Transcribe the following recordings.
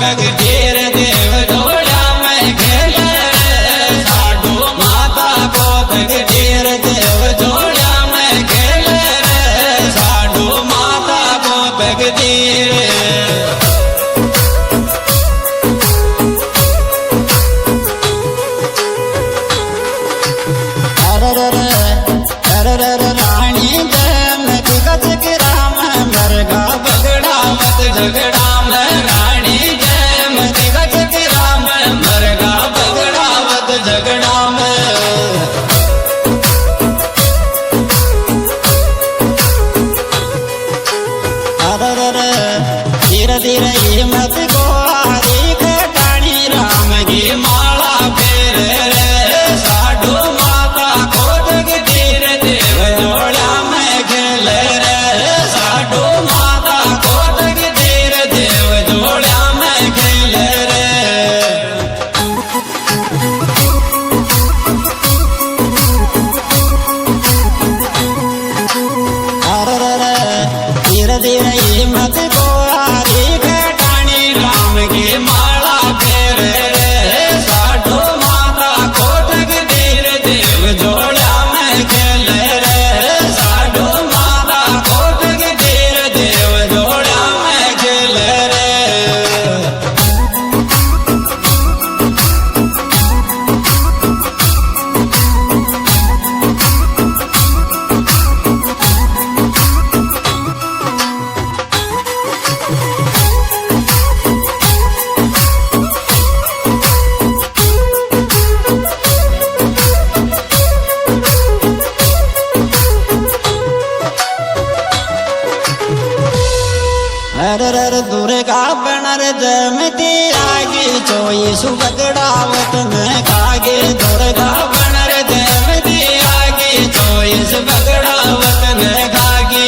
गगधीर देव जोड़ा में खेले रे साधु माता को गगधीर देव जोड़ा में खेले रे साधु माता को गगधीर रानी जयमती गज राम मरगा बगड़ावत झगड़ा में रानी जयमती गज राम मरगा बगड़ावत झगड़ा में धीरे धीरे हिम्मत को हरी कटानी राम की माला फेर रे साधु माता को जगधीर देव जोड़ा में खेले रे साधु माता को जगधीर देव जोड़ा में खेले रे धीरे धीरे हिम्मत को हरी कटानी राम की माला फेर रे साधु माता को जगधीर देव जोड़ा में खेले रे साधु माता को जगधीर देव जोड़ा में खेले रे दुर्गा बनर जमती आगे चोई सुबगड़ावत में कागे दुर्गा बनर जमती आगे चोई सुबगड़ावत में कागे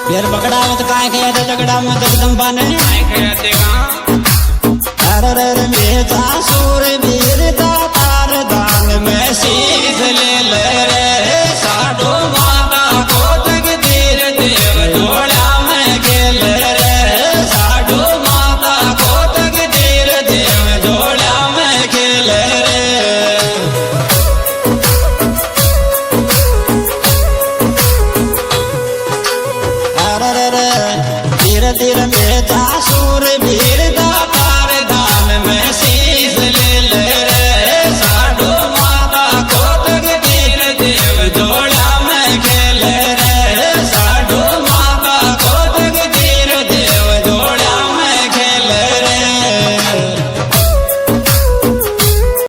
फिर बगड़ावत काय कहते झगड़ा में जगदम्बा ने अरे मेरा सूर वीरता तार दान में शीश ले ले रे साधु माता को जगधीर देव जोड़ा में खेले रे साधु माता को जगधीर देव जोड़ा में खेले रे अरे धीरे धीरे मेरा सूर भी